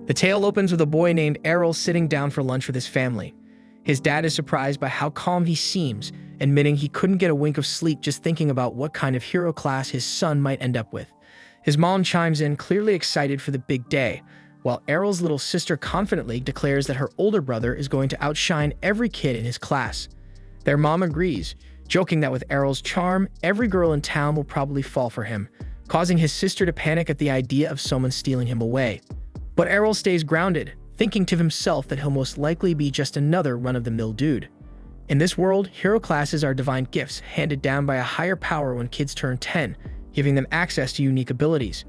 The tale opens with a boy named Arel sitting down for lunch with his family. His dad is surprised by how calm he seems, admitting he couldn't get a wink of sleep just thinking about what kind of hero class his son might end up with. His mom chimes in, clearly excited for the big day, while Arel's little sister confidently declares that her older brother is going to outshine every kid in his class. Their mom agrees, joking that with Arel's charm, every girl in town will probably fall for him, causing his sister to panic at the idea of someone stealing him away. But Arel stays grounded, thinking to himself that he'll most likely be just another run-of-the-mill dude. In this world, hero classes are divine gifts handed down by a higher power when kids turn 10, giving them access to unique abilities.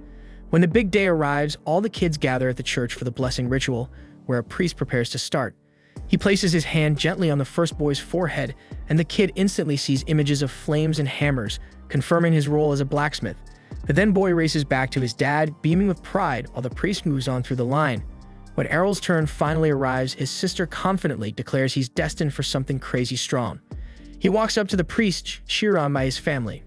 When the big day arrives, all the kids gather at the church for the blessing ritual, where a priest prepares to start. He places his hand gently on the first boy's forehead, and the kid instantly sees images of flames and hammers, confirming his role as a blacksmith. The then boy races back to his dad, beaming with pride, while the priest moves on through the line. When Arel's turn finally arrives, his sister confidently declares he's destined for something crazy strong. He walks up to the priest, cheered on by his family.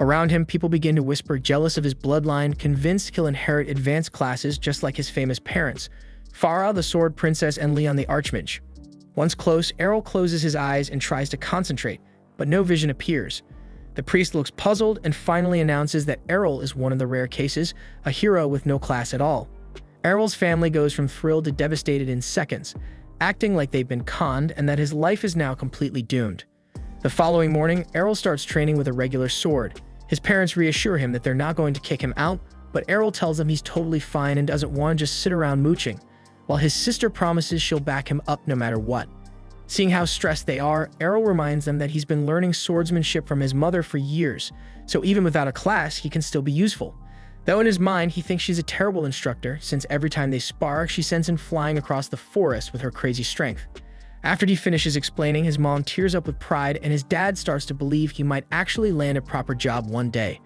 Around him, people begin to whisper, jealous of his bloodline, convinced he'll inherit advanced classes just like his famous parents, Fara, the sword princess, and Leon, the archmage. Once close, Arel closes his eyes and tries to concentrate, but no vision appears. The priest looks puzzled and finally announces that Arel is one of the rare cases, a hero with no class at all. Arel's family goes from thrilled to devastated in seconds, acting like they've been conned and that his life is now completely doomed. The following morning, Arel starts training with a regular sword. His parents reassure him that they're not going to kick him out, but Arel tells them he's totally fine and doesn't want to just sit around mooching, while his sister promises she'll back him up no matter what. Seeing how stressed they are, Arel reminds them that he's been learning swordsmanship from his mother for years, so even without a class, he can still be useful. Though in his mind, he thinks she's a terrible instructor, since every time they spar, she sends him flying across the forest with her crazy strength. After he finishes explaining, his mom tears up with pride, and his dad starts to believe he might actually land a proper job one day.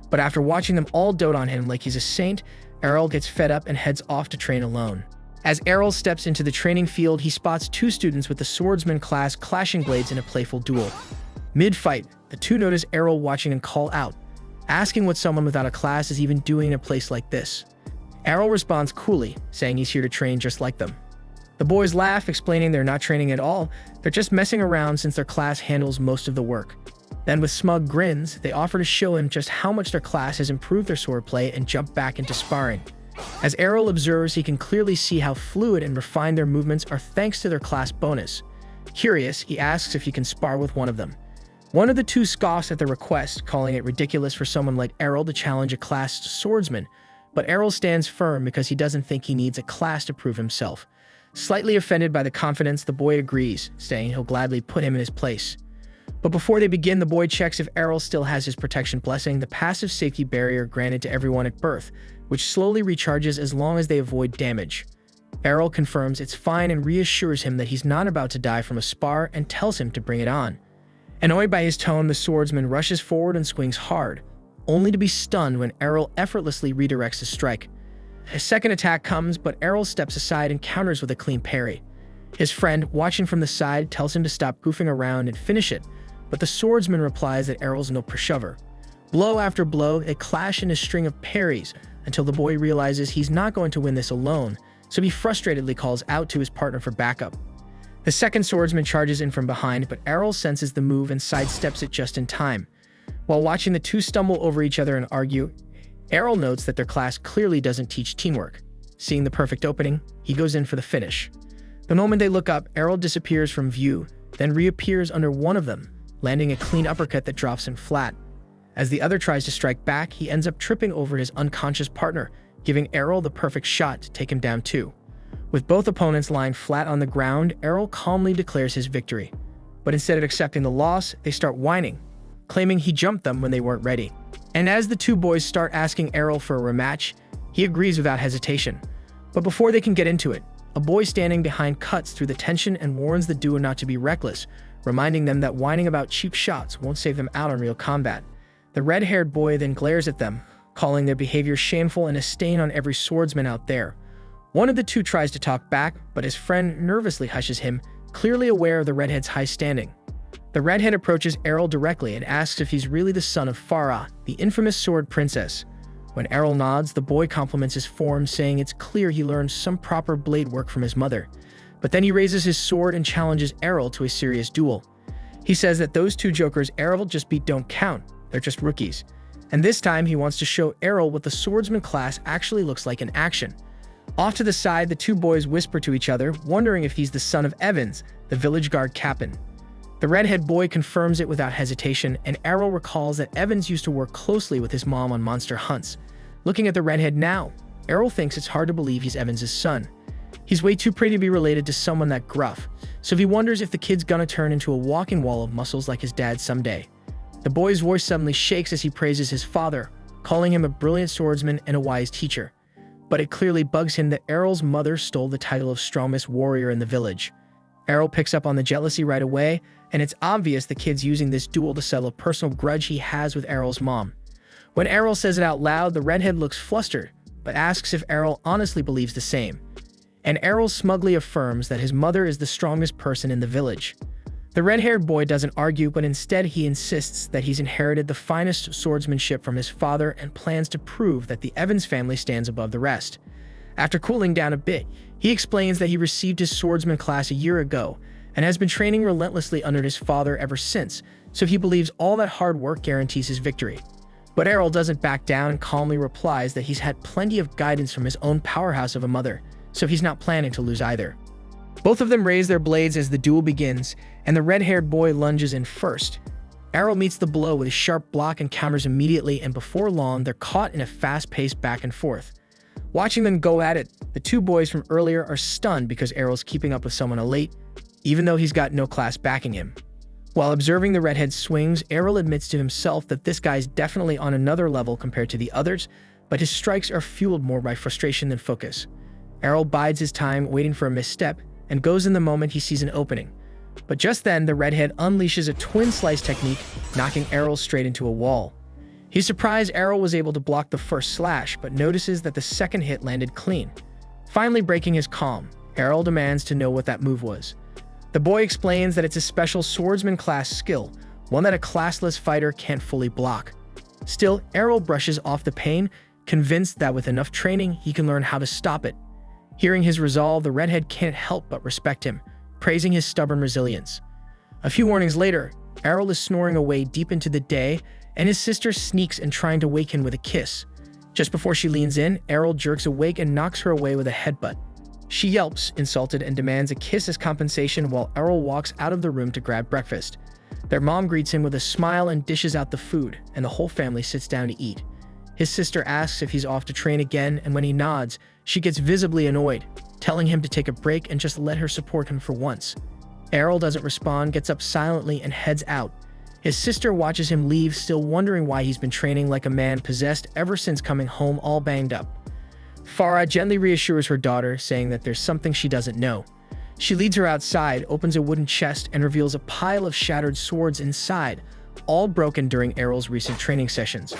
But after watching them all dote on him like he's a saint, Arel gets fed up and heads off to train alone. As Arel steps into the training field, he spots two students with the swordsman class clashing blades in a playful duel. Mid-fight, the two notice Arel watching and call out, asking what someone without a class is even doing in a place like this. Arel responds coolly, saying he's here to train just like them. The boys laugh, explaining they're not training at all, they're just messing around since their class handles most of the work. Then with smug grins, they offer to show him just how much their class has improved their swordplay and jump back into sparring. As Arel observes, he can clearly see how fluid and refined their movements are thanks to their class bonus. Curious, he asks if he can spar with one of them. One of the two scoffs at the request, calling it ridiculous for someone like Arel to challenge a classed swordsman, but Arel stands firm because he doesn't think he needs a class to prove himself. Slightly offended by the confidence, the boy agrees, saying he'll gladly put him in his place. But before they begin, the boy checks if Arel still has his protection blessing, the passive safety barrier granted to everyone at birth, which slowly recharges as long as they avoid damage. Arel confirms it's fine and reassures him that he's not about to die from a spar and tells him to bring it on. Annoyed by his tone, the swordsman rushes forward and swings hard, only to be stunned when Arel effortlessly redirects his strike. A second attack comes, but Arel steps aside and counters with a clean parry. His friend, watching from the side, tells him to stop goofing around and finish it, but the swordsman replies that Arel's no pushover. Blow after blow, they clash in a string of parries until the boy realizes he's not going to win this alone, so he frustratedly calls out to his partner for backup. The second swordsman charges in from behind, but Arel senses the move and sidesteps it just in time. While watching the two stumble over each other and argue, Arel notes that their class clearly doesn't teach teamwork. Seeing the perfect opening, he goes in for the finish. The moment they look up, Arel disappears from view, then reappears under one of them, landing a clean uppercut that drops him flat. As the other tries to strike back, he ends up tripping over his unconscious partner, giving Arel the perfect shot to take him down too. With both opponents lying flat on the ground, Arel calmly declares his victory. But instead of accepting the loss, they start whining, claiming he jumped them when they weren't ready. And as the two boys start asking Arel for a rematch, he agrees without hesitation. But before they can get into it, a boy standing behind cuts through the tension and warns the duo not to be reckless, reminding them that whining about cheap shots won't save them out in real combat. The red-haired boy then glares at them, calling their behavior shameful and a stain on every swordsman out there. One of the two tries to talk back, but his friend nervously hushes him, clearly aware of the redhead's high standing. The redhead approaches Arel directly and asks if he's really the son of Fara, the infamous sword princess. When Arel nods, the boy compliments his form, saying it's clear he learned some proper blade work from his mother. But then he raises his sword and challenges Arel to a serious duel. He says that those two jokers Arel just beat don't count, they're just rookies. And this time he wants to show Arel what the swordsman class actually looks like in action. Off to the side, the two boys whisper to each other, wondering if he's the son of Evans, the village guard captain. The redhead boy confirms it without hesitation, and Arel recalls that Evans used to work closely with his mom on monster hunts. Looking at the redhead now, Arel thinks it's hard to believe he's Evans' son. He's way too pretty to be related to someone that gruff, so he wonders if the kid's gonna turn into a walking wall of muscles like his dad someday. The boy's voice suddenly shakes as he praises his father, calling him a brilliant swordsman and a wise teacher. But it clearly bugs him that Arel's mother stole the title of strongest warrior in the village. Arel picks up on the jealousy right away, and it's obvious the kid's using this duel to settle a personal grudge he has with Arel's mom. When Arel says it out loud, the redhead looks flustered, but asks if Arel honestly believes the same. And Arel smugly affirms that his mother is the strongest person in the village. The red-haired boy doesn't argue, but instead he insists that he's inherited the finest swordsmanship from his father and plans to prove that the Evans family stands above the rest. After cooling down a bit, he explains that he received his swordsman class a year ago and has been training relentlessly under his father ever since, so he believes all that hard work guarantees his victory. But Arel doesn't back down and calmly replies that he's had plenty of guidance from his own powerhouse of a mother, so he's not planning to lose either. Both of them raise their blades as the duel begins, and the red-haired boy lunges in first. Arel meets the blow with a sharp block and counters immediately, and before long, they're caught in a fast-paced back and forth. Watching them go at it, the two boys from earlier are stunned because Arel's keeping up with someone elite, even though he's got no class backing him. While observing the redhead's swings, Arel admits to himself that this guy's definitely on another level compared to the others, but his strikes are fueled more by frustration than focus. Arel bides his time, waiting for a misstep, and goes in the moment he sees an opening. But just then, the redhead unleashes a twin slice technique, knocking Arel straight into a wall. He's surprised Arel was able to block the first slash, but notices that the second hit landed clean. Finally breaking his calm, Arel demands to know what that move was. The boy explains that it's a special swordsman class skill, one that a classless fighter can't fully block. Still, Arel brushes off the pain, convinced that with enough training, he can learn how to stop it. Hearing his resolve, the redhead can't help but respect him, praising his stubborn resilience. A few mornings later, Arel is snoring away deep into the day, and his sister sneaks in trying to wake him with a kiss. Just before she leans in, Arel jerks awake and knocks her away with a headbutt. She yelps, insulted, and demands a kiss as compensation while Arel walks out of the room to grab breakfast. Their mom greets him with a smile and dishes out the food, and the whole family sits down to eat. His sister asks if he's off to train again, and when he nods, she gets visibly annoyed, telling him to take a break and just let her support him for once. Arel doesn't respond, gets up silently, and heads out. His sister watches him leave, still wondering why he's been training like a man possessed ever since coming home all banged up. Fara gently reassures her daughter, saying that there's something she doesn't know. She leads her outside, opens a wooden chest, and reveals a pile of shattered swords inside, all broken during Arel's recent training sessions.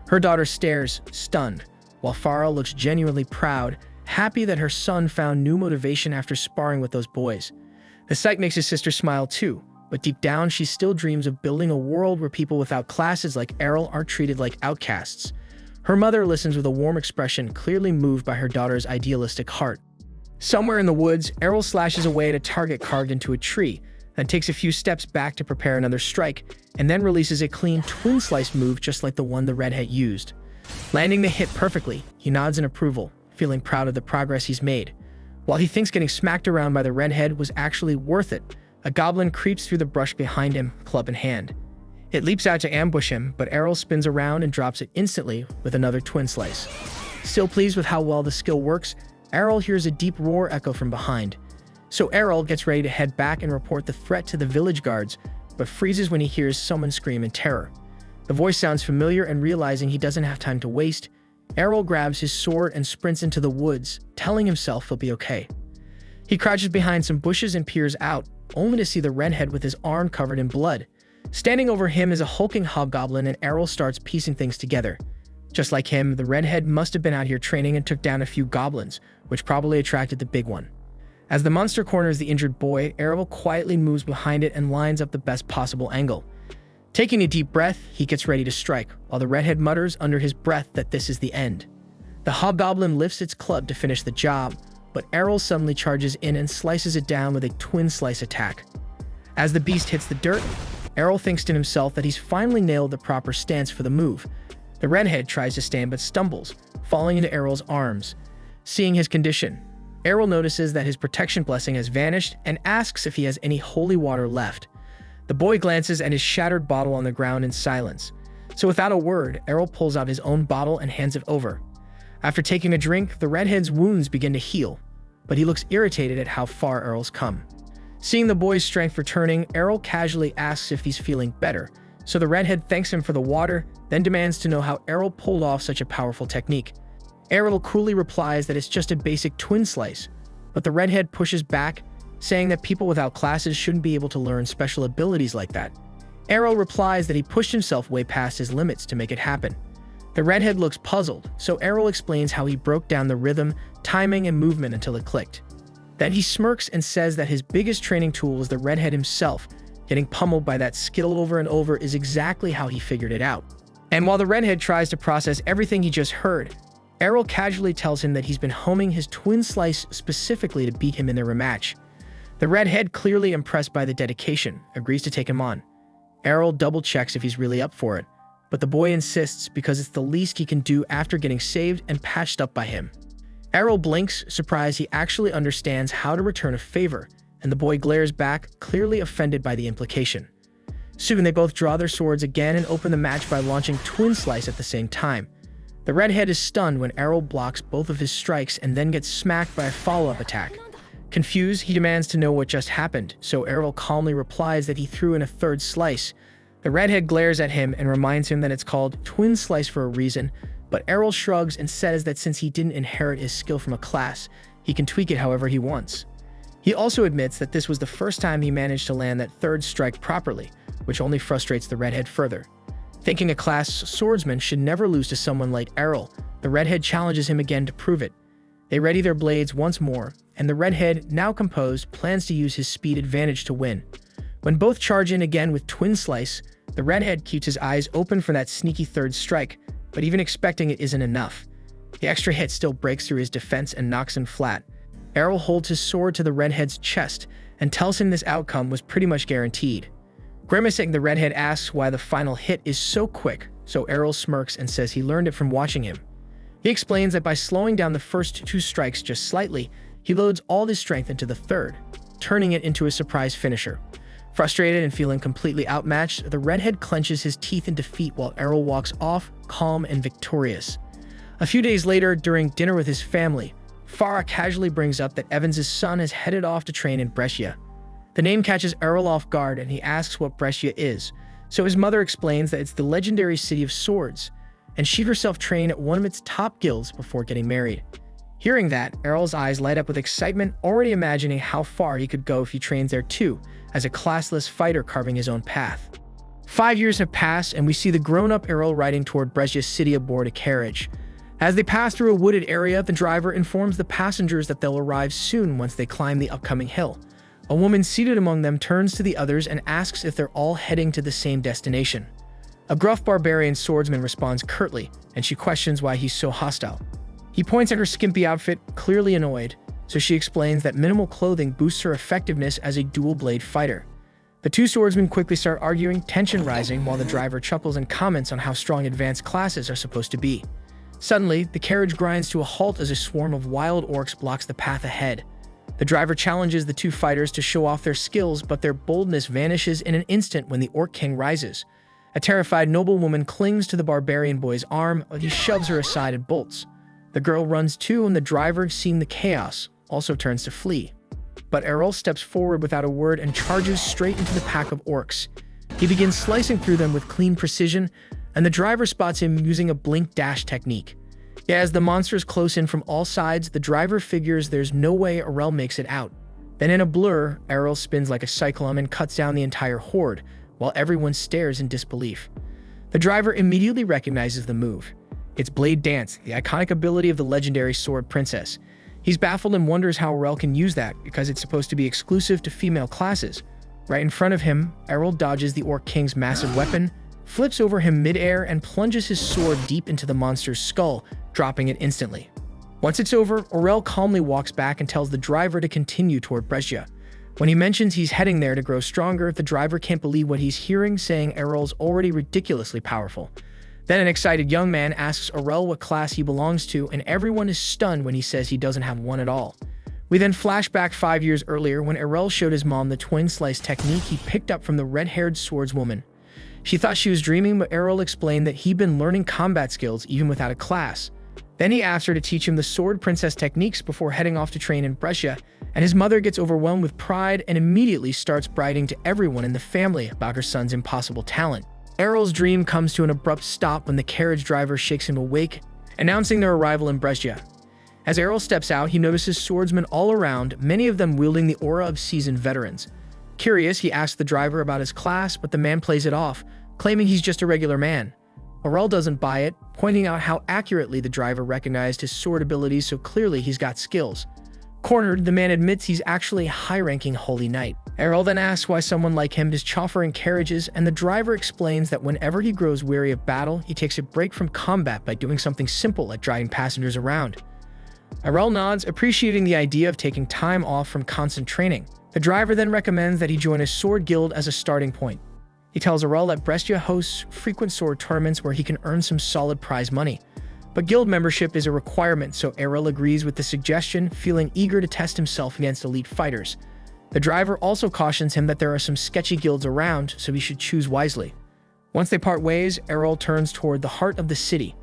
Her daughter stares, stunned, while Fara looks genuinely proud, happy that her son found new motivation after sparring with those boys. The sight makes his sister smile too, but deep down she still dreams of building a world where people without classes like Arel aren't treated like outcasts. Her mother listens with a warm expression, clearly moved by her daughter's idealistic heart. Somewhere in the woods, Arel slashes away at a target carved into a tree, then takes a few steps back to prepare another strike, and then releases a clean twin slice move just like the one the redhead used. Landing the hit perfectly, he nods in approval, feeling proud of the progress he's made. While he thinks getting smacked around by the redhead was actually worth it, a goblin creeps through the brush behind him, club in hand. It leaps out to ambush him, but Arel spins around and drops it instantly with another twin slice. Still pleased with how well the skill works, Arel hears a deep roar echo from behind. So Arel gets ready to head back and report the threat to the village guards, but freezes when he hears someone scream in terror. The voice sounds familiar, and realizing he doesn't have time to waste, Arel grabs his sword and sprints into the woods, telling himself he'll be okay. He crouches behind some bushes and peers out, only to see the redhead with his arm covered in blood. Standing over him is a hulking hobgoblin, and Arel starts piecing things together. Just like him, the redhead must have been out here training and took down a few goblins, which probably attracted the big one. As the monster corners the injured boy, Arel quietly moves behind it and lines up the best possible angle. Taking a deep breath, he gets ready to strike, while the redhead mutters under his breath that this is the end. The hobgoblin lifts its club to finish the job, but Arel suddenly charges in and slices it down with a twin slice attack. As the beast hits the dirt, Arel thinks to himself that he's finally nailed the proper stance for the move. The redhead tries to stand but stumbles, falling into Arel's arms. Seeing his condition, Arel notices that his protection blessing has vanished and asks if he has any holy water left. The boy glances at his shattered bottle on the ground in silence. So without a word, Arel pulls out his own bottle and hands it over. After taking a drink, the redhead's wounds begin to heal, but he looks irritated at how far Arel's come. Seeing the boy's strength returning, Arel casually asks if he's feeling better, so the redhead thanks him for the water, then demands to know how Arel pulled off such a powerful technique. Arel coolly replies that it's just a basic twin slice, but the redhead pushes back, saying that people without classes shouldn't be able to learn special abilities like that. Arel replies that he pushed himself way past his limits to make it happen. The redhead looks puzzled, so Arel explains how he broke down the rhythm, timing, and movement until it clicked. Then he smirks and says that his biggest training tool is the redhead himself. Getting pummeled by that skill over and over is exactly how he figured it out. And while the redhead tries to process everything he just heard, Arel casually tells him that he's been homing his twin slice specifically to beat him in their rematch. The redhead, clearly impressed by the dedication, agrees to take him on. Arel double-checks if he's really up for it, but the boy insists because it's the least he can do after getting saved and patched up by him. Arel blinks, surprised he actually understands how to return a favor, and the boy glares back, clearly offended by the implication. Soon they both draw their swords again and open the match by launching Twin Slice at the same time. The redhead is stunned when Arel blocks both of his strikes and then gets smacked by a follow-up attack. Confused, he demands to know what just happened, so Arel calmly replies that he threw in a third slice. The redhead glares at him and reminds him that it's called Twin Slice for a reason, but Arel shrugs and says that since he didn't inherit his skill from a class, he can tweak it however he wants. He also admits that this was the first time he managed to land that third strike properly, which only frustrates the redhead further. Thinking a class swordsman should never lose to someone like Arel, the redhead challenges him again to prove it. They ready their blades once more, and the redhead, now composed, plans to use his speed advantage to win. When both charge in again with Twin Slice, the redhead keeps his eyes open for that sneaky third strike, but even expecting it isn't enough. The extra hit still breaks through his defense and knocks him flat. Arel holds his sword to the redhead's chest and tells him this outcome was pretty much guaranteed. Grimacing, the redhead asks why the final hit is so quick, so Arel smirks and says he learned it from watching him. He explains that by slowing down the first two strikes just slightly, he loads all his strength into the third, turning it into a surprise finisher. Frustrated and feeling completely outmatched, the redhead clenches his teeth in defeat while Arel walks off, calm and victorious. A few days later, during dinner with his family, Fara casually brings up that Evans's son has headed off to train in Brescia. The name catches Arel off guard and he asks what Brescia is, so his mother explains that it's the legendary city of swords, and she herself trained at one of its top guilds before getting married. Hearing that, Arel's eyes light up with excitement, already imagining how far he could go if he trains there too, as a classless fighter carving his own path. 5 years have passed, and we see the grown-up Arel riding toward Brescia city aboard a carriage. As they pass through a wooded area, the driver informs the passengers that they'll arrive soon once they climb the upcoming hill. A woman seated among them turns to the others and asks if they're all heading to the same destination. A gruff barbarian swordsman responds curtly, and she questions why he's so hostile. He points at her skimpy outfit, clearly annoyed, so she explains that minimal clothing boosts her effectiveness as a dual-blade fighter. The two swordsmen quickly start arguing, tension rising, while the driver chuckles and comments on how strong advanced classes are supposed to be. Suddenly, the carriage grinds to a halt as a swarm of wild orcs blocks the path ahead. The driver challenges the two fighters to show off their skills, but their boldness vanishes in an instant when the Orc King rises. A terrified noblewoman clings to the barbarian boy's arm, but he shoves her aside and bolts. The girl runs too, and the driver, seeing the chaos, also turns to flee. But Arel steps forward without a word and charges straight into the pack of orcs. He begins slicing through them with clean precision, and the driver spots him using a blink dash technique. Yet as the monsters close in from all sides, the driver figures there's no way Arel makes it out. Then in a blur, Arel spins like a cyclone and cuts down the entire horde, while everyone stares in disbelief. The driver immediately recognizes the move. It's Blade Dance, the iconic ability of the legendary sword princess. He's baffled and wonders how Arel can use that because it's supposed to be exclusive to female classes. Right in front of him, Arel dodges the Orc King's massive weapon, flips over him mid-air, and plunges his sword deep into the monster's skull, dropping it instantly. Once it's over, Arel calmly walks back and tells the driver to continue toward Brescia. When he mentions he's heading there to grow stronger, the driver can't believe what he's hearing, saying Arel's already ridiculously powerful. Then an excited young man asks Arel what class he belongs to, and everyone is stunned when he says he doesn't have one at all. We then flash back 5 years earlier when Arel showed his mom the twin slice technique he picked up from the red-haired swordswoman. She thought she was dreaming, but Arel explained that he'd been learning combat skills even without a class. Then he asked her to teach him the sword princess techniques before heading off to train in Brescia, and his mother gets overwhelmed with pride and immediately starts bragging to everyone in the family about her son's impossible talent. Arel's dream comes to an abrupt stop when the carriage driver shakes him awake, announcing their arrival in Brescia. As Arel steps out, he notices swordsmen all around, many of them wielding the aura of seasoned veterans. Curious, he asks the driver about his class, but the man plays it off, claiming he's just a regular man. Arel doesn't buy it, pointing out how accurately the driver recognized his sword abilities, so clearly he's got skills. Cornered, the man admits he's actually a high-ranking holy knight. Arel then asks why someone like him is chauffeuring carriages, and the driver explains that whenever he grows weary of battle, he takes a break from combat by doing something simple like driving passengers around. Arel nods, appreciating the idea of taking time off from constant training. The driver then recommends that he join a sword guild as a starting point. He tells Arel that Brescia hosts frequent sword tournaments where he can earn some solid prize money. But guild membership is a requirement, so Arel agrees with the suggestion, feeling eager to test himself against elite fighters. The driver also cautions him that there are some sketchy guilds around, so he should choose wisely. Once they part ways, Arel turns toward the heart of the city.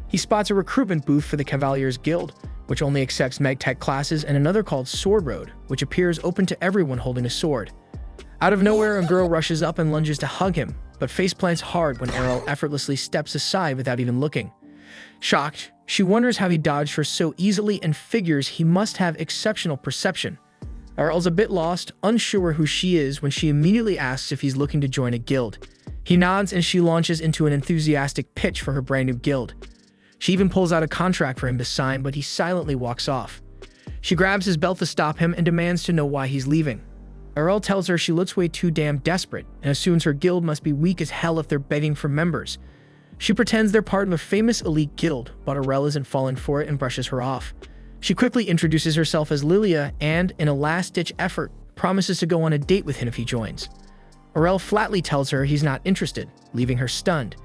He spots a recruitment booth for the Cavaliers Guild, which only accepts Meg-Tech classes, and another called Sword Road, which appears open to everyone holding a sword. Out of nowhere, a girl rushes up and lunges to hug him, but faceplants hard when Arel effortlessly steps aside without even looking. Shocked, she wonders how he dodged her so easily and figures he must have exceptional perception. Arel's a bit lost, unsure who she is, when she immediately asks if he's looking to join a guild. He nods and she launches into an enthusiastic pitch for her brand new guild. She even pulls out a contract for him to sign, but he silently walks off. She grabs his belt to stop him and demands to know why he's leaving. Arel tells her she looks way too damn desperate and assumes her guild must be weak as hell if they're begging for members. She pretends they're part of a famous elite guild, but Arel isn't falling for it and brushes her off. She quickly introduces herself as Lilia and, in a last-ditch effort, promises to go on a date with him if he joins. Arel flatly tells her he's not interested, leaving her stunned.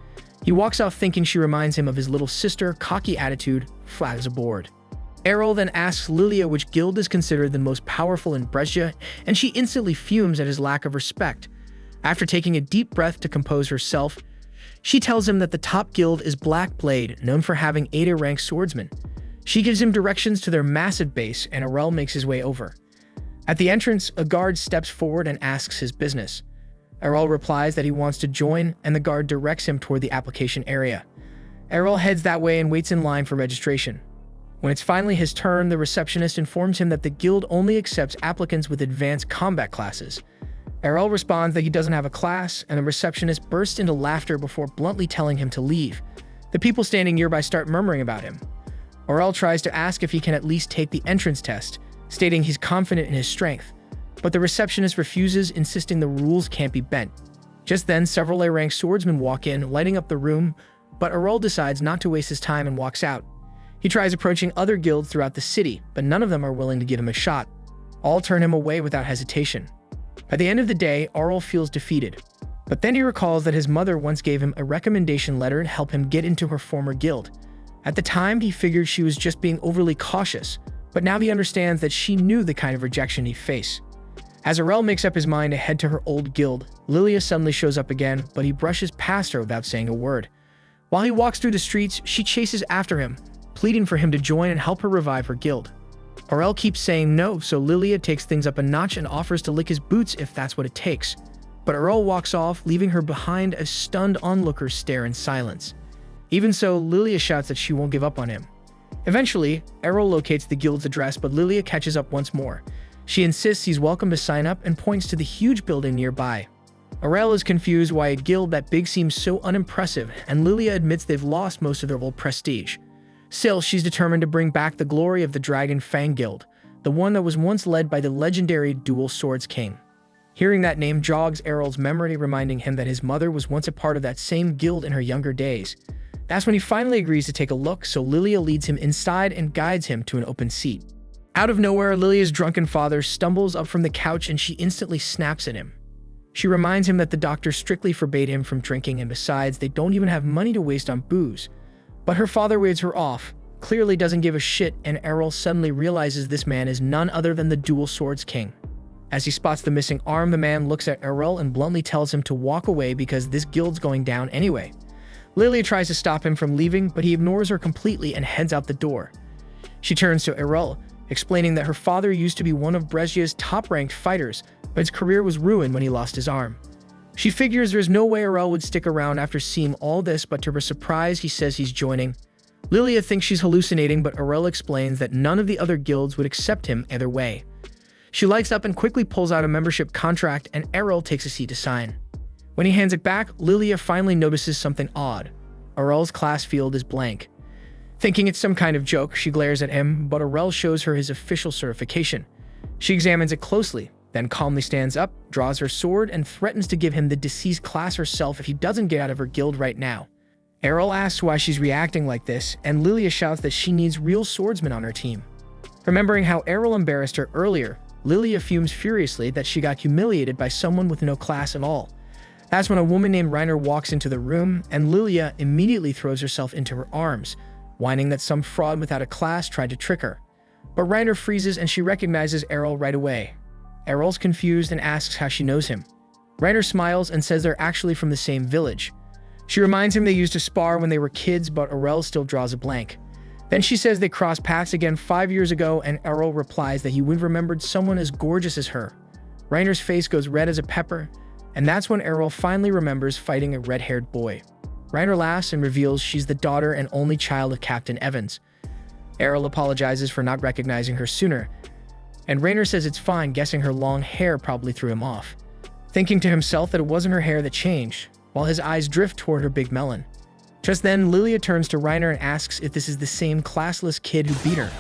He walks off thinking she reminds him of his little sister, cocky attitude, flat as a board. Arel then asks Lilia which guild is considered the most powerful in Brescia, and she instantly fumes at his lack of respect. After taking a deep breath to compose herself, she tells him that the top guild is Black Blade, known for having 8-rank swordsmen. She gives him directions to their massive base, and Arel makes his way over. At the entrance, a guard steps forward and asks his business. Arel replies that he wants to join, and the guard directs him toward the application area. Arel heads that way and waits in line for registration. When it's finally his turn, the receptionist informs him that the guild only accepts applicants with advanced combat classes. Arel responds that he doesn't have a class, and the receptionist bursts into laughter before bluntly telling him to leave. The people standing nearby start murmuring about him. Arel tries to ask if he can at least take the entrance test, stating he's confident in his strength. But the receptionist refuses, insisting the rules can't be bent. Just then, several A-rank swordsmen walk in, lighting up the room, but Arel decides not to waste his time and walks out. He tries approaching other guilds throughout the city, but none of them are willing to give him a shot. All turn him away without hesitation. By the end of the day, Arel feels defeated. But then he recalls that his mother once gave him a recommendation letter to help him get into her former guild. At the time, he figured she was just being overly cautious, but now he understands that she knew the kind of rejection he'd face. As Arel makes up his mind to head to her old guild, Lilia suddenly shows up again, but he brushes past her without saying a word. While he walks through the streets, she chases after him, pleading for him to join and help her revive her guild. Arel keeps saying no, so Lilia takes things up a notch and offers to lick his boots if that's what it takes. But Arel walks off, leaving her behind as stunned onlookers stare in silence. Even so, Lilia shouts that she won't give up on him. Eventually, Arel locates the guild's address, but Lilia catches up once more. She insists he's welcome to sign up and points to the huge building nearby. Arel is confused why a guild that big seems so unimpressive, and Lilia admits they've lost most of their old prestige. Still, she's determined to bring back the glory of the Dragon Fang Guild, the one that was once led by the legendary Dual Swords King. Hearing that name jogs Arel's memory, reminding him that his mother was once a part of that same guild in her younger days. That's when he finally agrees to take a look, so Lilia leads him inside and guides him to an open seat. Out of nowhere, Lilia's drunken father stumbles up from the couch and she instantly snaps at him. She reminds him that the doctor strictly forbade him from drinking, and besides, they don't even have money to waste on booze. But her father waves her off, clearly doesn't give a shit, and Arel suddenly realizes this man is none other than the Dual Swords King. As he spots the missing arm, the man looks at Arel and bluntly tells him to walk away because this guild's going down anyway. Lilia tries to stop him from leaving, but he ignores her completely and heads out the door. She turns to Arel, explaining that her father used to be one of Brezia's top-ranked fighters, but his career was ruined when he lost his arm. She figures there's no way Arel would stick around after seeing all this, but to her surprise, he says he's joining. Lilia thinks she's hallucinating, but Arel explains that none of the other guilds would accept him either way. She lights up and quickly pulls out a membership contract, and Arel takes a seat to sign. When he hands it back, Lilia finally notices something odd. Arel's class field is blank. Thinking it's some kind of joke, she glares at him, but Arel shows her his official certification. She examines it closely, then calmly stands up, draws her sword, and threatens to give him the deceased class herself if he doesn't get out of her guild right now. Arel asks why she's reacting like this, and Lilia shouts that she needs real swordsmen on her team. Remembering how Arel embarrassed her earlier, Lilia fumes furiously that she got humiliated by someone with no class at all. That's when a woman named Reiner walks into the room, and Lilia immediately throws herself into her arms, whining that some fraud without a class tried to trick her. But Reiner freezes and she recognizes Arel right away. Arel's confused and asks how she knows him. Reiner smiles and says they're actually from the same village. She reminds him they used to spar when they were kids, but Arel still draws a blank. Then she says they crossed paths again 5 years ago, and Arel replies that he would have remembered someone as gorgeous as her. Reiner's face goes red as a pepper, and that's when Arel finally remembers fighting a red-haired boy. Reiner laughs and reveals she's the daughter and only child of Captain Evans. Arel apologizes for not recognizing her sooner, and Reiner says it's fine, guessing her long hair probably threw him off. Thinking to himself that it wasn't her hair that changed, while his eyes drift toward her big melon. Just then, Lilia turns to Reiner and asks if this is the same classless kid who beat her.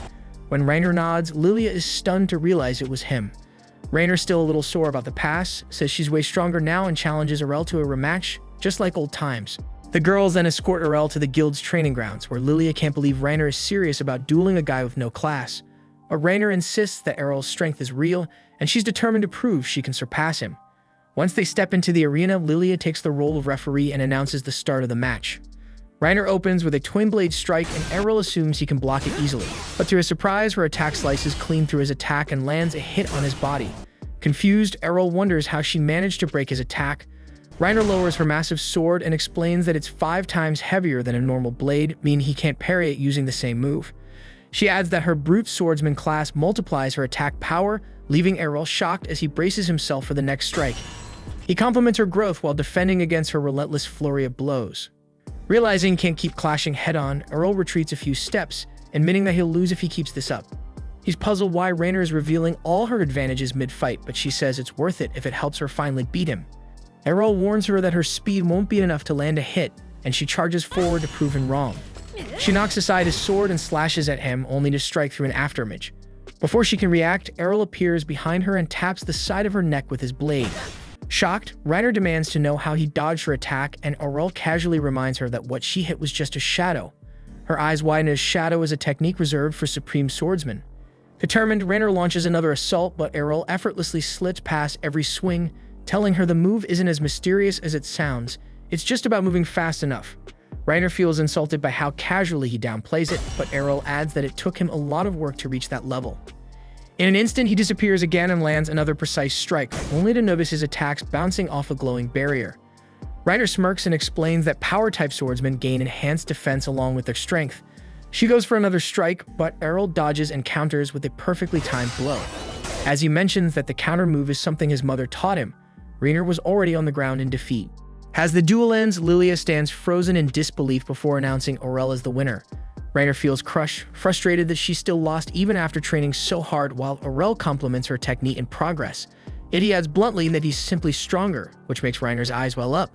When Reiner nods, Lilia is stunned to realize it was him. Reiner, still a little sore about the past, says she's way stronger now and challenges Arel to a rematch, just like old times. The girls then escort Arel to the guild's training grounds, where Lilia can't believe Reiner is serious about dueling a guy with no class. But Reiner insists that Arel's strength is real, and she's determined to prove she can surpass him. Once they step into the arena, Lilia takes the role of referee and announces the start of the match. Reiner opens with a twin blade strike, and Arel assumes he can block it easily. But to his surprise, her attack slices clean through his attack and lands a hit on his body. Confused, Arel wonders how she managed to break his attack. Reiner lowers her massive sword and explains that it's 5 times heavier than a normal blade, meaning he can't parry it using the same move. She adds that her brute swordsman class multiplies her attack power, leaving Arel shocked as he braces himself for the next strike. He compliments her growth while defending against her relentless flurry of blows. Realizing he can't keep clashing head-on, Arel retreats a few steps, admitting that he'll lose if he keeps this up. He's puzzled why Reiner is revealing all her advantages mid-fight, but she says it's worth it if it helps her finally beat him. Arel warns her that her speed won't be enough to land a hit, and she charges forward to prove him wrong. She knocks aside his sword and slashes at him, only to strike through an afterimage. Before she can react, Arel appears behind her and taps the side of her neck with his blade. Shocked, Reiner demands to know how he dodged her attack, and Arel casually reminds her that what she hit was just a shadow. Her eyes widen as shadow is a technique reserved for supreme swordsmen. Determined, Reiner launches another assault, but Arel effortlessly slits past every swing, telling her the move isn't as mysterious as it sounds, it's just about moving fast enough. Reiner feels insulted by how casually he downplays it, but Arel adds that it took him a lot of work to reach that level. In an instant, he disappears again and lands another precise strike, only to notice his attacks bouncing off a glowing barrier. Reiner smirks and explains that power-type swordsmen gain enhanced defense along with their strength. She goes for another strike, but Arel dodges and counters with a perfectly timed blow. As he mentions that the counter move is something his mother taught him, Reiner was already on the ground in defeat. As the duel ends, Lilia stands frozen in disbelief before announcing Arel as the winner. Reiner feels crushed, frustrated that she still lost even after training so hard, while Arel compliments her technique and progress. Yet he adds bluntly that he's simply stronger, which makes Reiner's eyes well up.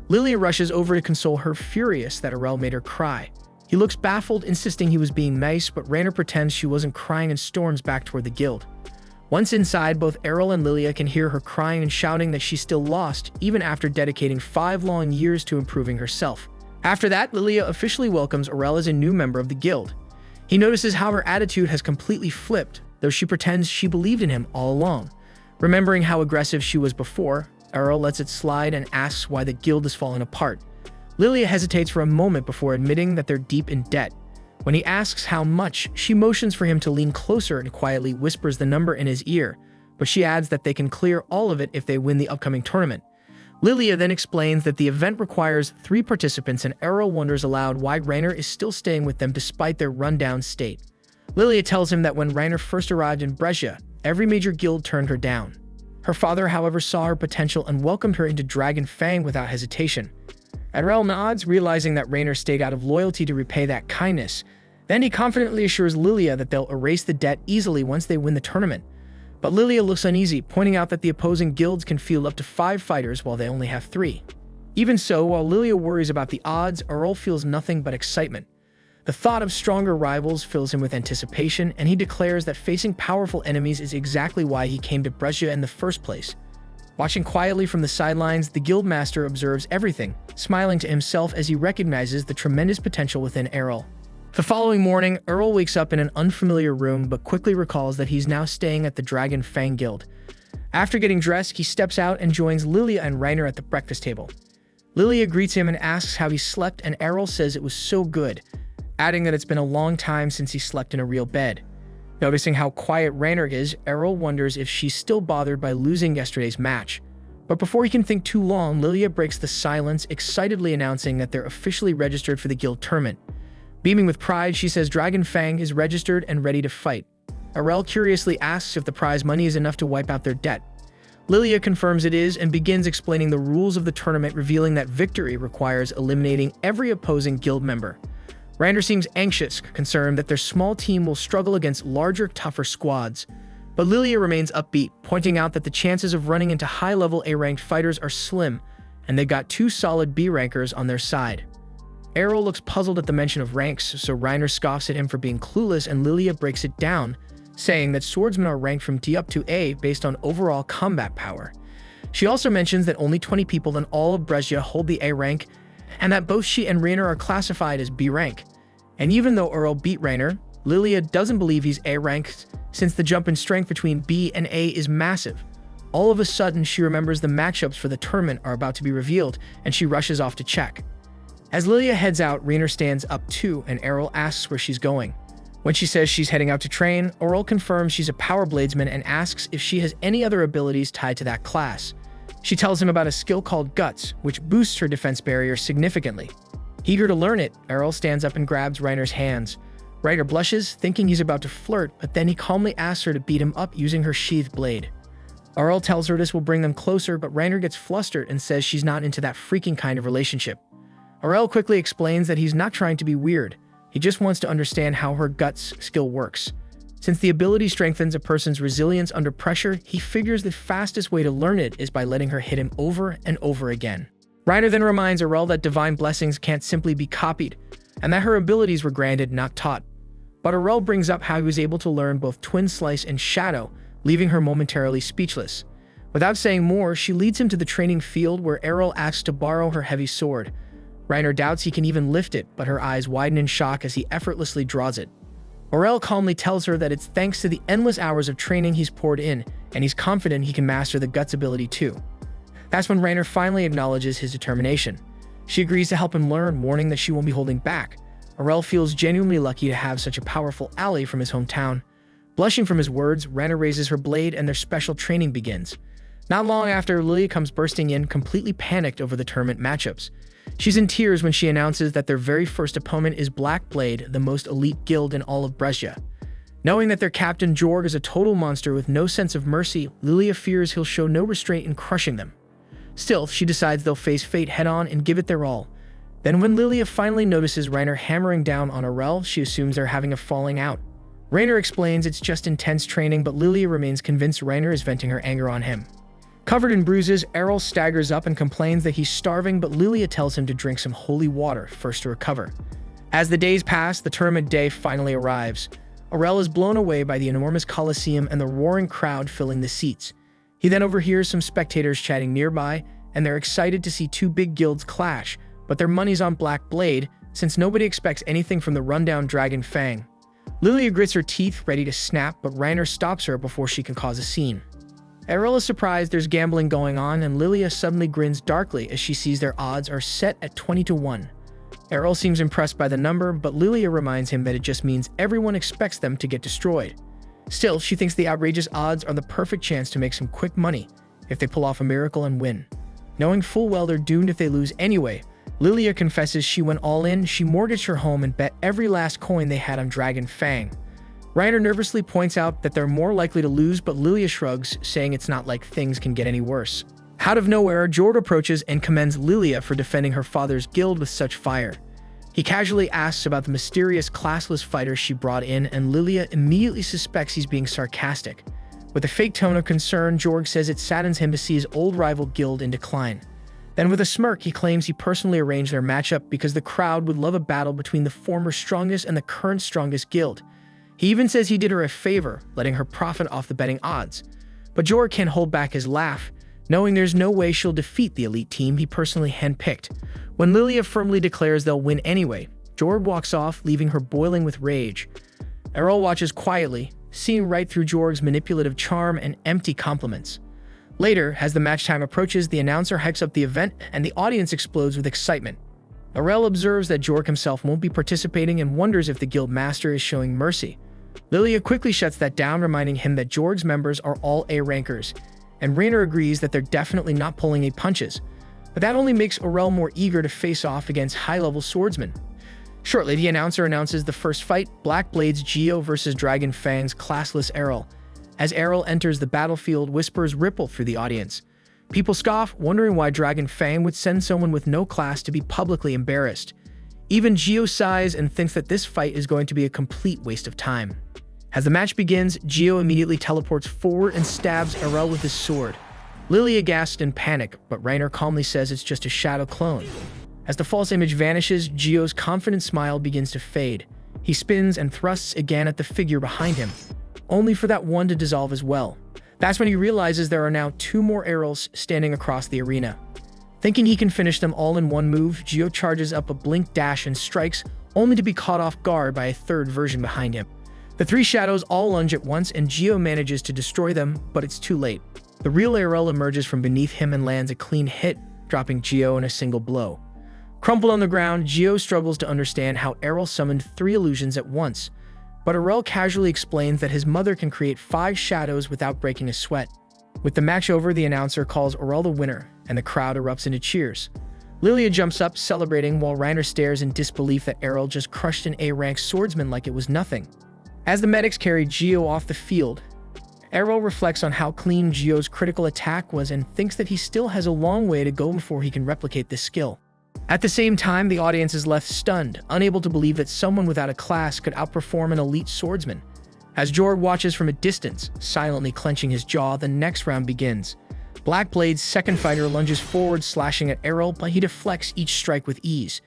Lilia rushes over to console her, furious that Arel made her cry. He looks baffled, insisting he was being nice, but Reiner pretends she wasn't crying and storms back toward the guild. Once inside, both Arel and Lilia can hear her crying and shouting that she's still lost, even after dedicating 5 long years to improving herself. After that, Lilia officially welcomes Arel as a new member of the guild. He notices how her attitude has completely flipped, though she pretends she believed in him all along. Remembering how aggressive she was before, Arel lets it slide and asks why the guild is falling apart. Lilia hesitates for a moment before admitting that they're deep in debt. When he asks how much, she motions for him to lean closer and quietly whispers the number in his ear, but she adds that they can clear all of it if they win the upcoming tournament. Lilia then explains that the event requires 3 participants, and Arel wonders aloud why Rainer is still staying with them despite their rundown state. Lilia tells him that when Rainer first arrived in Brescia, every major guild turned her down. Her father, however, saw her potential and welcomed her into Dragon Fang without hesitation. Arel nods, realizing that Rainer stayed out of loyalty to repay that kindness. Then he confidently assures Lilia that they'll erase the debt easily once they win the tournament. But Lilia looks uneasy, pointing out that the opposing guilds can field up to 5 fighters while they only have 3. Even so, while Lilia worries about the odds, Arel feels nothing but excitement. The thought of stronger rivals fills him with anticipation, and he declares that facing powerful enemies is exactly why he came to Brescia in the first place. Watching quietly from the sidelines, the guildmaster observes everything, smiling to himself as he recognizes the tremendous potential within Arel. The following morning, Arel wakes up in an unfamiliar room but quickly recalls that he's now staying at the Dragon Fang Guild. After getting dressed, he steps out and joins Lilia and Rainer at the breakfast table. Lilia greets him and asks how he slept, and Arel says it was so good, adding that it's been a long time since he slept in a real bed. Noticing how quiet Rainer is, Arel wonders if she's still bothered by losing yesterday's match. But before he can think too long, Lilia breaks the silence, excitedly announcing that they're officially registered for the guild tournament. Beaming with pride, she says Dragon Fang is registered and ready to fight. Arel curiously asks if the prize money is enough to wipe out their debt. Lilia confirms it is and begins explaining the rules of the tournament, revealing that victory requires eliminating every opposing guild member. Rainer seems anxious, concerned that their small team will struggle against larger, tougher squads. But Lilia remains upbeat, pointing out that the chances of running into high-level A-ranked fighters are slim, and they've got 2 solid B-rankers on their side. Arel looks puzzled at the mention of ranks, so Rainer scoffs at him for being clueless, and Lilia breaks it down, saying that swordsmen are ranked from D up to A based on overall combat power. She also mentions that only 20 people in all of Brescia hold the A rank, and that both she and Rainer are classified as B rank. And even though Arel beat Rainer, Lilia doesn't believe he's A ranked, since the jump in strength between B and A is massive. All of a sudden, she remembers the matchups for the tournament are about to be revealed, and she rushes off to check. As Lilia heads out, Rainer stands up too, and Arel asks where she's going. When she says she's heading out to train, Arel confirms she's a power bladesman and asks if she has any other abilities tied to that class. She tells him about a skill called Guts, which boosts her defense barrier significantly. Eager to learn it, Arel stands up and grabs Rainer's hands. Rainer blushes, thinking he's about to flirt, but then he calmly asks her to beat him up using her sheathed blade. Arel tells her this will bring them closer, but Rainer gets flustered and says she's not into that freaking kind of relationship. Arel quickly explains that he's not trying to be weird. He just wants to understand how her Guts skill works. Since the ability strengthens a person's resilience under pressure, he figures the fastest way to learn it is by letting her hit him over and over again. Rainer then reminds Arel that divine blessings can't simply be copied, and that her abilities were granted, not taught. But Arel brings up how he was able to learn both Twin Slice and Shadow, leaving her momentarily speechless. Without saying more, she leads him to the training field where Arel asks to borrow her heavy sword. Rainer doubts he can even lift it, but her eyes widen in shock as he effortlessly draws it. Arel calmly tells her that it's thanks to the endless hours of training he's poured in, and he's confident he can master the Guts ability too. That's when Rainer finally acknowledges his determination. She agrees to help him learn, warning that she won't be holding back. Arel feels genuinely lucky to have such a powerful ally from his hometown. Blushing from his words, Rainer raises her blade and their special training begins. Not long after, Lilia comes bursting in, completely panicked over the tournament matchups. She's in tears when she announces that their very first opponent is Black Blade, the most elite guild in all of Brescia. Knowing that their captain Jorg is a total monster with no sense of mercy, Lilia fears he'll show no restraint in crushing them. Still, she decides they'll face fate head-on and give it their all. Then when Lilia finally notices Rainer hammering down on Arel, she assumes they're having a falling out. Rainer explains it's just intense training, but Lilia remains convinced Rainer is venting her anger on him. Covered in bruises, Arel staggers up and complains that he's starving, but Lilia tells him to drink some holy water first to recover. As the days pass, the tournament day finally arrives. Arel is blown away by the enormous coliseum and the roaring crowd filling the seats. He then overhears some spectators chatting nearby, and they're excited to see two big guilds clash, but their money's on Black Blade, since nobody expects anything from the rundown Dragon Fang. Lilia grits her teeth, ready to snap, but Reiner stops her before she can cause a scene. Arel is surprised there's gambling going on, and Lilia suddenly grins darkly as she sees their odds are set at 20-1. Arel seems impressed by the number, but Lilia reminds him that it just means everyone expects them to get destroyed. Still, she thinks the outrageous odds are the perfect chance to make some quick money if they pull off a miracle and win. Knowing full well they're doomed if they lose anyway, Lilia confesses she went all in. She mortgaged her home and bet every last coin they had on Dragon Fang. Reiner nervously points out that they're more likely to lose, but Lilia shrugs, saying it's not like things can get any worse. Out of nowhere, Jord approaches and commends Lilia for defending her father's guild with such fire. He casually asks about the mysterious classless fighter she brought in, and Lilia immediately suspects he's being sarcastic. With a fake tone of concern, Jorg says it saddens him to see his old rival guild in decline. Then with a smirk, he claims he personally arranged their matchup because the crowd would love a battle between the former strongest and the current strongest guild. He even says he did her a favor, letting her profit off the betting odds. But Jorg can't hold back his laugh, knowing there's no way she'll defeat the elite team he personally handpicked. When Lilia firmly declares they'll win anyway, Jorg walks off, leaving her boiling with rage. Arel watches quietly, seeing right through Jorg's manipulative charm and empty compliments. Later, as the match time approaches, the announcer hypes up the event and the audience explodes with excitement. Arel observes that Jorg himself won't be participating and wonders if the guild master is showing mercy. Lilia quickly shuts that down, reminding him that Jorg's members are all A rankers, and Reiner agrees that they're definitely not pulling any punches. But that only makes Arel more eager to face off against high-level swordsmen. Shortly, the announcer announces the first fight, Black Blade's Geo versus Dragon Fang's Classless Arel. As Arel enters the battlefield, whispers ripple through the audience. People scoff, wondering why Dragon Fang would send someone with no class to be publicly embarrassed. Even Geo sighs and thinks that this fight is going to be a complete waste of time. As the match begins, Geo immediately teleports forward and stabs Arel with his sword. Lilia gasps in panic, but Reiner calmly says it's just a shadow clone. As the false image vanishes, Geo's confident smile begins to fade. He spins and thrusts again at the figure behind him, only for that one to dissolve as well. That's when he realizes there are now two more Arels standing across the arena. Thinking he can finish them all in one move, Geo charges up a blink dash and strikes, only to be caught off guard by a third version behind him. The three shadows all lunge at once, and Geo manages to destroy them, but it's too late. The real Arel emerges from beneath him and lands a clean hit, dropping Geo in a single blow. Crumpled on the ground, Geo struggles to understand how Arel summoned three illusions at once, but Arel casually explains that his mother can create 5 shadows without breaking a sweat. With the match over, the announcer calls Arel the winner, and the crowd erupts into cheers. Lilia jumps up, celebrating, while Reiner stares in disbelief that Arel just crushed an A-rank swordsman like it was nothing. As the medics carry Geo off the field, Arel reflects on how clean Geo's critical attack was and thinks that he still has a long way to go before he can replicate this skill. At the same time, the audience is left stunned, unable to believe that someone without a class could outperform an elite swordsman. As Jorg watches from a distance, silently clenching his jaw, the next round begins. Black Blade's second fighter lunges forward, slashing at Arel, but he deflects each strike with ease.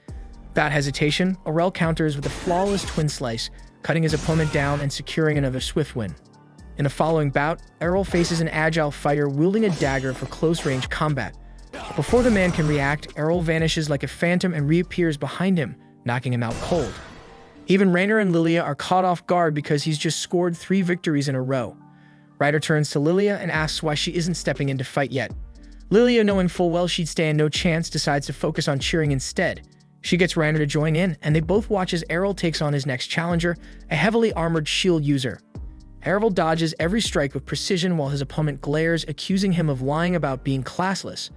Without hesitation, Arel counters with a flawless twin slice, cutting his opponent down and securing another swift win. In the following bout, Arel faces an agile fighter wielding a dagger for close-range combat. Before the man can react, Arel vanishes like a phantom and reappears behind him, knocking him out cold. Even Reiner and Lilia are caught off guard because he's just scored 3 victories in a row. Ryder turns to Lilia and asks why she isn't stepping in to fight yet. Lilia, knowing full well she'd stand no chance, decides to focus on cheering instead. She gets Reiner to join in, and they both watch as Arel takes on his next challenger, a heavily armored shield user. Arel dodges every strike with precision while his opponent glares, accusing him of lying about being classless.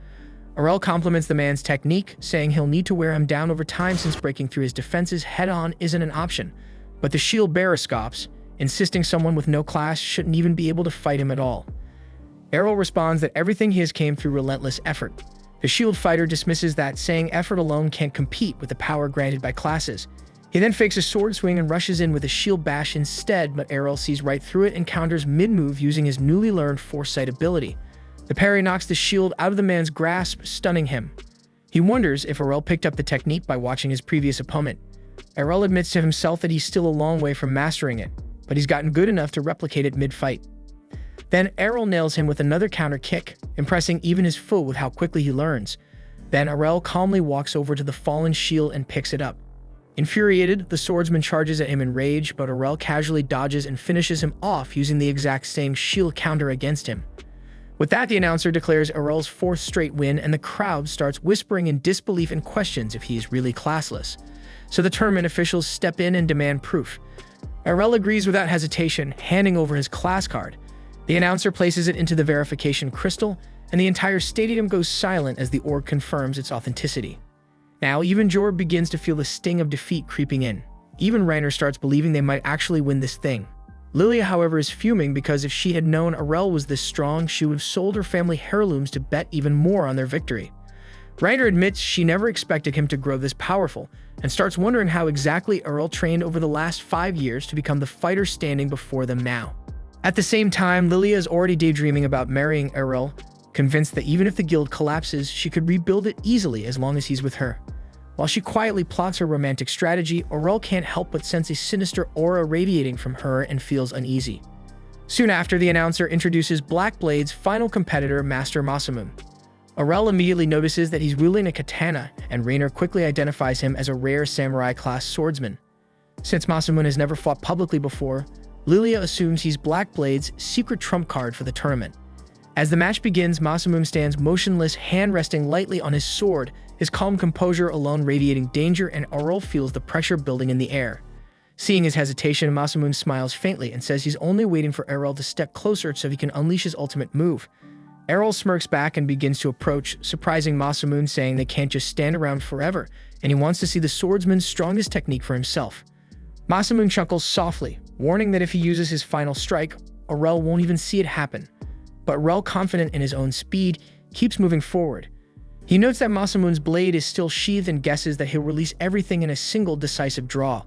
Arel compliments the man's technique, saying he'll need to wear him down over time since breaking through his defenses head-on isn't an option. But the shield bearer scoffs, insisting someone with no class shouldn't even be able to fight him at all. Arel responds that everything he has came through relentless effort. The shield fighter dismisses that, saying effort alone can't compete with the power granted by classes. He then fakes a sword swing and rushes in with a shield bash instead, but Arel sees right through it and counters mid-move using his newly learned foresight ability. The parry knocks the shield out of the man's grasp, stunning him. He wonders if Arel picked up the technique by watching his previous opponent. Arel admits to himself that he's still a long way from mastering it. but he's gotten good enough to replicate it mid-fight. Then Arel nails him with another counter kick, impressing even his foe with how quickly he learns. Then Arel calmly walks over to the fallen shield and picks it up. Infuriated, the swordsman charges at him in rage, but Arel casually dodges and finishes him off using the exact same shield counter against him. With that, the announcer declares Arel's 4th straight win, and the crowd starts whispering in disbelief and questions if he is really classless. So the tournament officials step in and demand proof. Arel agrees without hesitation, handing over his class card. The announcer places it into the verification crystal, and the entire stadium goes silent as the orb confirms its authenticity. Now, even Jorb begins to feel the sting of defeat creeping in. Even Reiner starts believing they might actually win this thing. Lilia, however, is fuming because if she had known Arel was this strong, she would have sold her family heirlooms to bet even more on their victory. Reiner admits she never expected him to grow this powerful, and starts wondering how exactly Arel trained over the last 5 years to become the fighter standing before them now. At the same time, Lilia is already daydreaming about marrying Arel, convinced that even if the guild collapses, she could rebuild it easily as long as he's with her. While she quietly plots her romantic strategy, Arel can't help but sense a sinister aura radiating from her and feels uneasy. Soon after, the announcer introduces Black Blade's final competitor, Master Masamune. Arel immediately notices that he's wielding a katana, and Reiner quickly identifies him as a rare samurai-class swordsman. Since Masamune has never fought publicly before, Lilia assumes he's Black Blade's secret trump card for the tournament. As the match begins, Masamune stands motionless, hand resting lightly on his sword, his calm composure alone radiating danger, and Arel feels the pressure building in the air. Seeing his hesitation, Masamune smiles faintly and says he's only waiting for Arel to step closer so he can unleash his ultimate move. Arel smirks back and begins to approach, surprising Masamune, saying they can't just stand around forever, and he wants to see the swordsman's strongest technique for himself. Masamune chuckles softly, warning that if he uses his final strike, Arel won't even see it happen. But Arel, confident in his own speed, keeps moving forward. He notes that Masamune's blade is still sheathed and guesses that he'll release everything in a single decisive draw.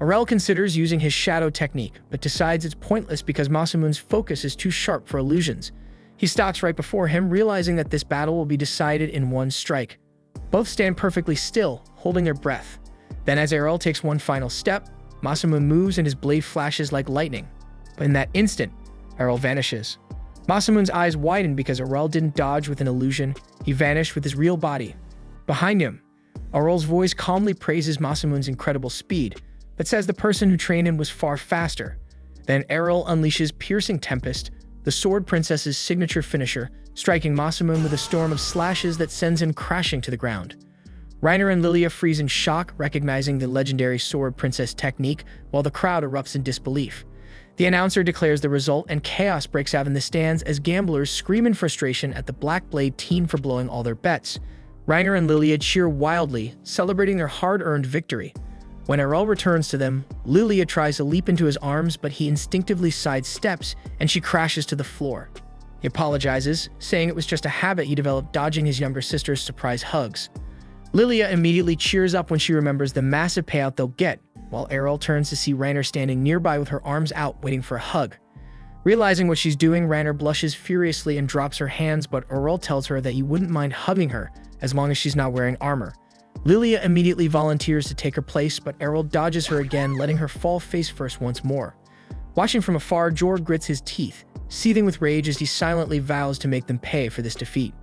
Arel considers using his shadow technique, but decides it's pointless because Masamune's focus is too sharp for illusions. He stops right before him, realizing that this battle will be decided in one strike. Both stand perfectly still, holding their breath. Then as Arel takes one final step, Masamune moves and his blade flashes like lightning. But in that instant, Arel vanishes. Masamune's eyes widen because Arel didn't dodge with an illusion, he vanished with his real body. Behind him, Arel's voice calmly praises Masamune's incredible speed, but says the person who trained him was far faster. Then Arel unleashes Piercing Tempest, the Sword Princess's signature finisher, striking Masamune with a storm of slashes that sends him crashing to the ground. Reiner and Lilia freeze in shock, recognizing the legendary Sword Princess technique, while the crowd erupts in disbelief. The announcer declares the result, and chaos breaks out in the stands as gamblers scream in frustration at the Black Blade team for blowing all their bets. Reiner and Lilia cheer wildly, celebrating their hard-earned victory. When Arel returns to them, Lilia tries to leap into his arms, but he instinctively sidesteps, and she crashes to the floor. He apologizes, saying it was just a habit he developed dodging his younger sister's surprise hugs. Lilia immediately cheers up when she remembers the massive payout they'll get, while Arel turns to see Reiner standing nearby with her arms out, waiting for a hug. Realizing what she's doing, Reiner blushes furiously and drops her hands, but Arel tells her that he wouldn't mind hugging her, as long as she's not wearing armor. Lilia immediately volunteers to take her place, but Arel dodges her again, letting her fall face first once more. Watching from afar, Jorg grits his teeth, seething with rage as he silently vows to make them pay for this defeat.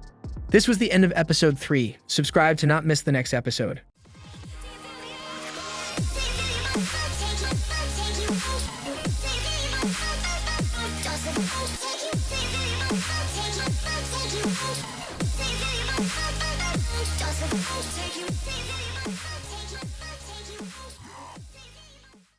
This was the end of episode 3. Subscribe to not miss the next episode.